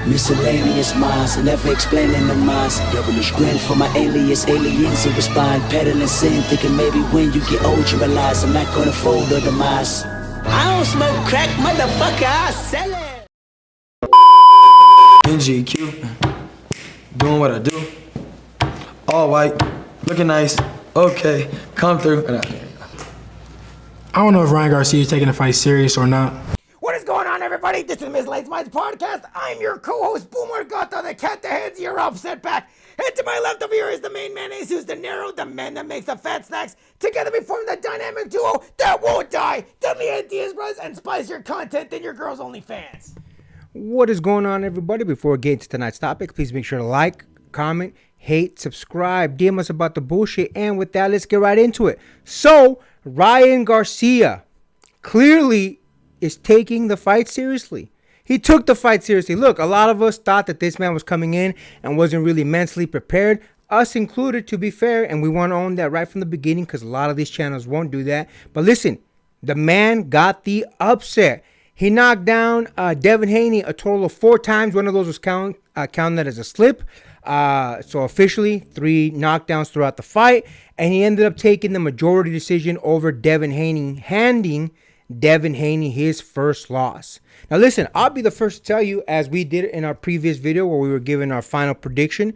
Miscellaneous minds, never explaining the minds. Devilish grin for my alias, aliens who respond. Peddling sin, thinking maybe when you get old you realize I'm not gonna fold or demise. I don't smoke crack, motherfucker, I sell it. NGQ, doing what I do. All white, looking nice. Okay, come through. I don't know if Ryan Garcia is taking the fight serious or not. What is going on, everybody? This is Miss Lane's Minds Podcast. I'm your co-host, Boomer Gata, the cat that heads your upset back. And to my left over here is the main man, Jesus Dinero, the man that makes the fat snacks. Together we form the dynamic duo that won't die. Deadly ideas, bros, and spicier content than your girls' only fans. What is going on, everybody? Before we get into tonight's topic, please make sure to like, comment, hate, subscribe, DM us about the bullshit. And with that, let's get right into it. So, Ryan Garcia clearly is taking the fight seriously. He took the fight seriously. Look, a lot of us thought that this man was coming in and wasn't really mentally prepared, us included, to be fair, and we want to own that right from the beginning because a lot of these channels won't do that. But listen, the man got the upset. He knocked down Devin Haney a total of 4 times. One of those was counted as a slip. So officially 3 knockdowns throughout the fight, and he ended up taking the majority decision over Devin Haney, handing Devin Haney his first loss. Now listen, I'll be the first to tell you, as we did in our previous video where we were giving our final prediction,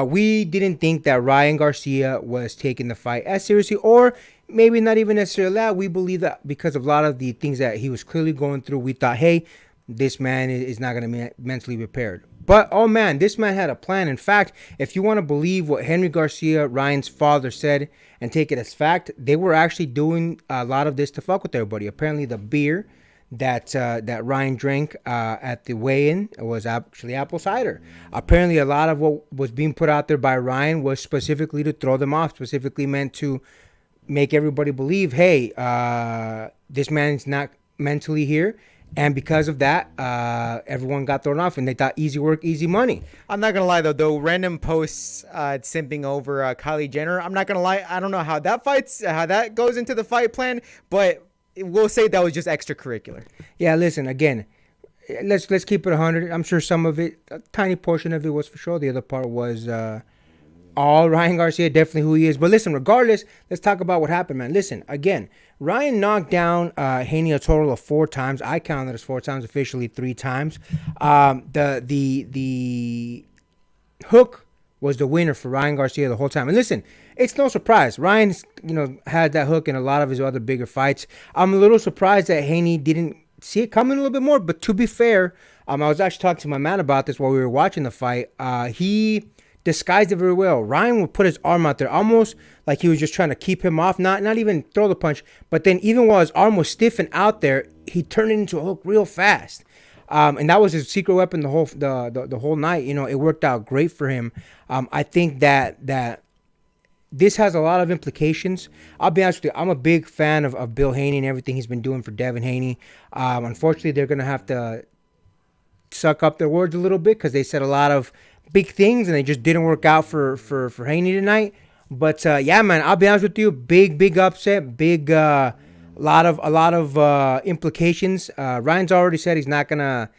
we didn't think that Ryan Garcia was taking the fight as seriously, or maybe not even necessarily that. We believe that because of a lot of the things that he was clearly going through, we thought, hey, this man is not going to be mentally prepared. But, oh man, this man had a plan. In fact, if you want to believe what Henry Garcia, Ryan's father, said and take it as fact, they were actually doing a lot of this to fuck with everybody. Apparently, the beer that Ryan drank at the weigh-in was actually apple cider. Apparently, a lot of what was being put out there by Ryan was specifically to throw them off, specifically meant to make everybody believe, hey, this man's not mentally here. And because of that, everyone got thrown off, and they thought easy work, easy money. I'm not gonna lie though, random posts simping over Kylie Jenner. I'm not gonna lie, I don't know how that goes into the fight plan, but we'll say that was just extracurricular. Yeah, listen, again, let's keep it 100. I'm sure some of it, a tiny portion of it was for sure. The other part was all Ryan Garcia, definitely who he is. But listen, regardless, let's talk about what happened, man. Listen, again, Ryan knocked down Haney a total of 4 times. I counted as 4 times, officially 3 times. The hook was the winner for Ryan Garcia the whole time. And listen, it's no surprise. Ryan, had that hook in a lot of his other bigger fights. I'm a little surprised that Haney didn't see it coming a little bit more. But to be fair, I was actually talking to my man about this while we were watching the fight. He disguised it very well. Ryan would put his arm out there almost like he was just trying to keep him off, not even throw the punch, but then even while his arm was stiff and out there, he turned it into a hook real fast. And that was his secret weapon the whole night. It worked out great for him. I think that this has a lot of implications. I'll be honest with you, I'm a big fan of Bill Haney and everything he's been doing for Devin Haney. Unfortunately, they're going to have to suck up their words a little bit because they said a lot of big things and they just didn't work out for Haney tonight. But yeah, man, I'll be honest with you, big upset, big a lot of implications. Ryan's already said he's not gonna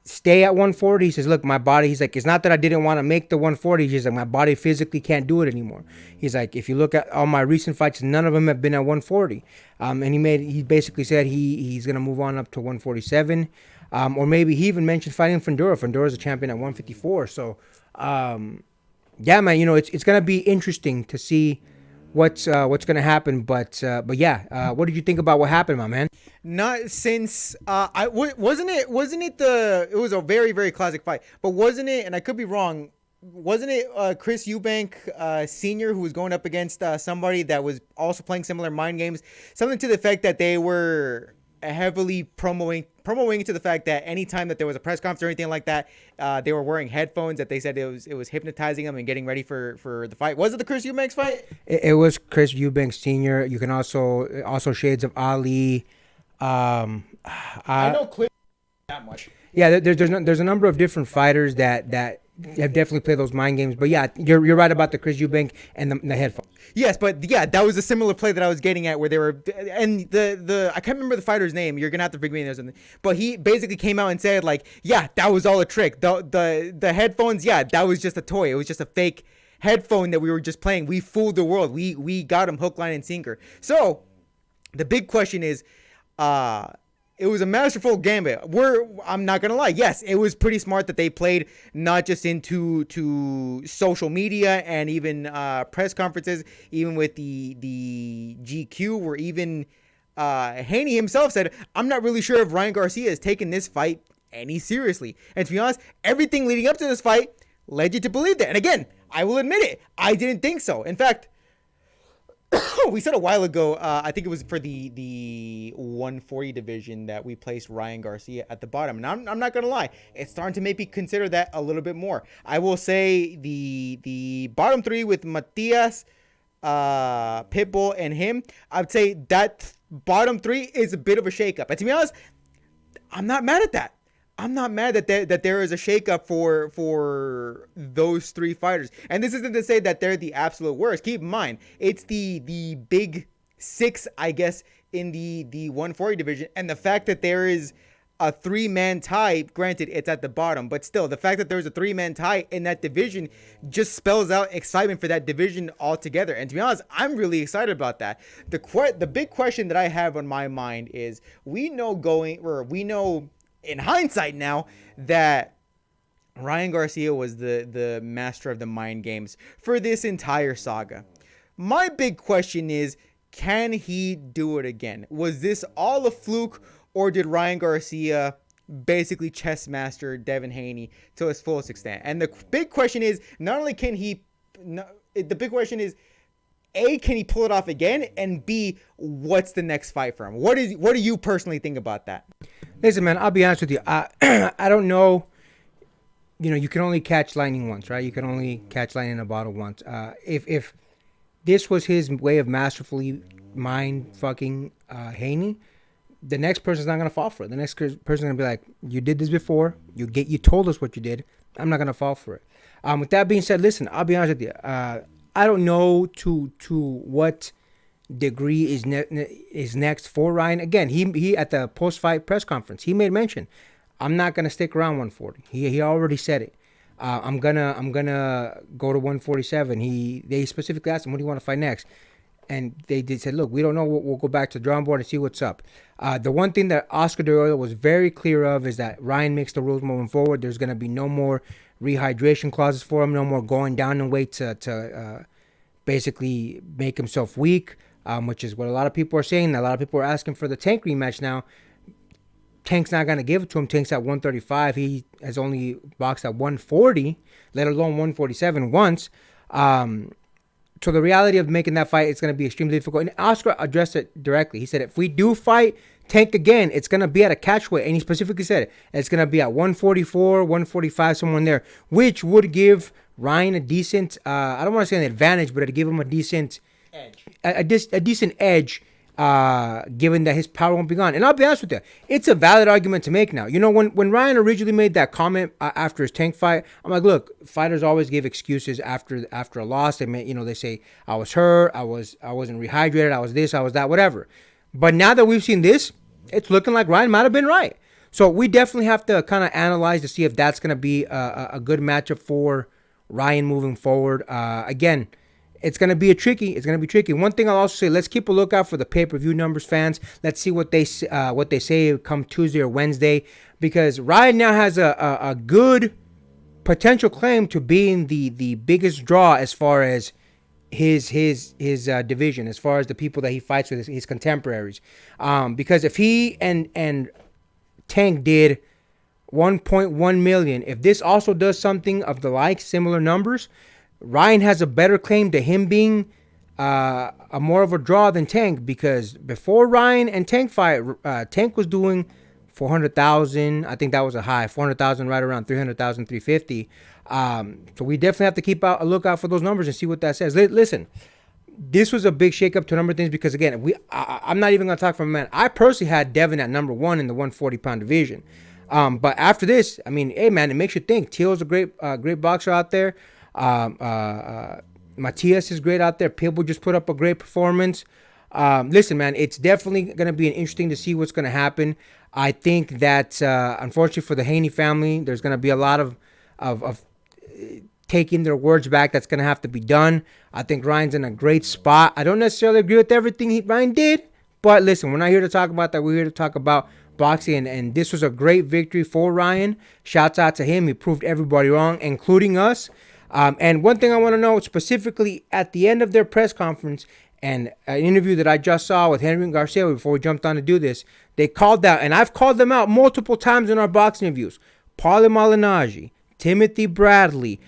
stay at 140. He says, look, my body, he's like, it's not that I didn't want to make the 140. He's like, my body physically can't do it anymore. He's like, if you look at all my recent fights, none of them have been at 140. And he basically said he's gonna move on up to 147. Or maybe he even mentioned fighting Fundora. Fundora's a champion at 154. So, yeah, man, it's gonna be interesting to see what's gonna happen. But yeah, what did you think about what happened, my man? Not since it was a very, very classic fight, but wasn't it? And I could be wrong. Wasn't it Chris Eubank Sr. who was going up against somebody that was also playing similar mind games? Something to the effect that they were heavily promoting to the fact that anytime that there was a press conference or anything like that, they were wearing headphones, that they said it was hypnotizing them and getting ready for the fight. Was it the Chris Eubanks fight? It was Chris Eubank Sr. You can also shades of Ali. I know Cliff that much. Yeah, there's a number of different fighters that have definitely played those mind games. But yeah, you're right about the Chris Eubank and the headphones. Yes, but yeah, that was a similar play that I was getting at where they were, and the I can't remember the fighter's name. You're gonna have to forgive me or something. But he basically came out and said like, yeah, that was all a trick. The headphones, yeah, that was just a toy. It was just a fake headphone that we were just playing. We fooled the world. We got him hook, line, and sinker. So the big question is, it was a masterful gambit. I'm not gonna lie. Yes, it was pretty smart that they played not just into social media and even press conferences, even with the GQ, where even Haney himself said, "I'm not really sure if Ryan Garcia has taken this fight any seriously." And to be honest, everything leading up to this fight led you to believe that. And again, I will admit it, I didn't think so. In fact, we said a while ago, I think it was for the 140 division, that we placed Ryan Garcia at the bottom. And I'm not going to lie, it's starting to make me consider that a little bit more. I will say the bottom three with Matias, Pitbull, and him, I'd say that bottom three is a bit of a shakeup. And to be honest, I'm not mad at that. I'm not mad that there is a shakeup for those three fighters. And this isn't to say that they're the absolute worst. Keep in mind, it's the big six, I guess, in the 140 division. And the fact that there is a three-man tie, granted, it's at the bottom, but still, the fact that there's a three-man tie in that division just spells out excitement for that division altogether. And to be honest, I'm really excited about that. The big question that I have on my mind is, we know in hindsight now that Ryan Garcia was the master of the mind games for this entire saga. My big question is, can he do it again? Was this all a fluke, or did Ryan Garcia basically chess master Devin Haney to his fullest extent? And the big question is, not only can he, the big question is, A, can he pull it off again? And B, what's the next fight for him? What do you personally think about that? Listen, man, I'll be honest with you. I don't know. You can only catch lightning once, right? You can only catch lightning in a bottle once. If this was his way of masterfully mind fucking Haney, the next person's not gonna fall for it. The next person's gonna be like, "You did this before. You told us what you did. I'm not gonna fall for it." With that being said, listen, I'll be honest with you. I don't know to what degree is next for Ryan. Again, he at the post-fight press conference, he made mention, I'm not gonna stick around 140. He already said it. I'm gonna go to 147. They specifically asked him, what do you want to fight next? And they said, look, we don't know. We'll go back to the drawing board and see what's up. The one thing that Oscar De Oilo was very clear of is that Ryan makes the rules moving forward. There's gonna be no more rehydration clauses for him, no more going down in weight to basically make himself weak, which is what a lot of people are saying. A lot of people are asking for the Tank rematch now. Tank's not going to give it to him. Tank's at 135. He has only boxed at 140, let alone 147 once. So the reality of making that fight, it's going to be extremely difficult. And Oscar addressed it directly. He said, if we do fight Tank again, it's going to be at a catch weight. And he specifically said it. It's going to be at 144, 145, somewhere in there, which would give Ryan a decent, I don't want to say an advantage, but it'd give him a decent edge. A decent edge, given that his power won't be gone. And I'll be honest with you, it's a valid argument to make now. When Ryan originally made that comment after his Tank fight, I'm like, look, fighters always give excuses after a loss. They say, I was hurt, I wasn't rehydrated, I was this, I was that, whatever. But now that we've seen this, it's looking like Ryan might have been right. So we definitely have to kind of analyze to see if that's going to be a good matchup for Ryan moving forward. Again, it's going to be tricky. One thing I'll also say, let's keep a lookout for the pay-per-view numbers, fans. Let's see what they say come Tuesday or Wednesday, because Ryan now has a good potential claim to being the biggest draw as far as his division, as far as the people that he fights with, his contemporaries. Because if he and Tank did 1.1 million, if this also does something of the like, similar numbers, Ryan has a better claim to him being a more of a draw than Tank, because before Ryan and Tank fight, Tank was doing 400,000. I think that was a high, 400,000, right around 300,000, 350. So we definitely have to keep a lookout for those numbers and see what that says. Listen, this was a big shakeup to a number of things, because again, I'm not even going to talk from a man. I personally had Devin at number 1 in the 140-pound division. But after this, I mean, hey man, it makes you think. Teal's a great boxer out there. Matias is great out there. Pitbull just put up a great performance. Listen, man, it's definitely going to be interesting to see what's going to happen. I think that, unfortunately for the Haney family, there's going to be a lot of taking their words back. That's going to have to be done. I think Ryan's in a great spot. I don't necessarily agree with everything Ryan did, but listen, we're not here to talk about that. We're here to talk about boxing, and this was a great victory for Ryan. Shouts out to him. He proved everybody wrong, including us. And one thing I want to know specifically at the end of their press conference and an interview that I just saw with Ryan Garcia before we jumped on to do this, they called out, and I've called them out multiple times in our boxing reviews, Paulie Malignaggi, Timothy Bradley,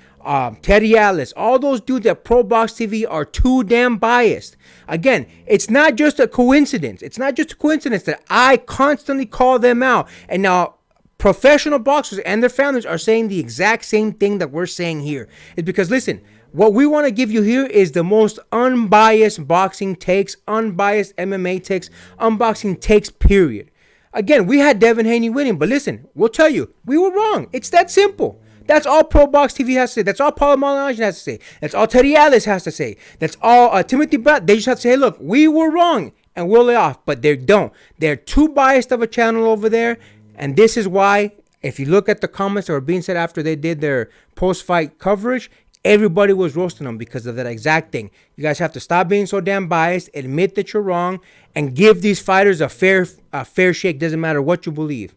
Teddy Atlas, all those dudes at ProboxTV are too damn biased. Again, it's not just a coincidence. It's not just a coincidence that I constantly call them out. And now professional boxers and their families are saying the exact same thing that we're saying here. It's because, listen, what we want to give you here is the most unbiased boxing takes, unbiased MMA takes, unboxing takes, period. Again, we had Devin Haney winning, but listen, we'll tell you, we were wrong. It's that simple. That's all ProboxTV has to say. That's all Paulie Malignaggi has to say. That's all Teddy Atlas has to say. That's all Timothy Brad. They just have to say, hey, look, we were wrong, and we'll lay off. But they don't. They're too biased of a channel over there, and this is why, if you look at the comments that were being said after they did their post-fight coverage, everybody was roasting them because of that exact thing. You guys have to stop being so damn biased, admit that you're wrong, and give these fighters a fair shake. Doesn't matter what you believe.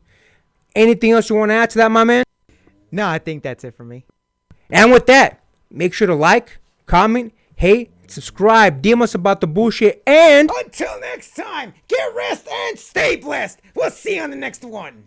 Anything else you want to add to that, my man? No, I think that's it for me. And with that, make sure to like, comment, hate, subscribe, DM us about the bullshit, and Until next time, get rest and stay blessed. We'll see you on the next one.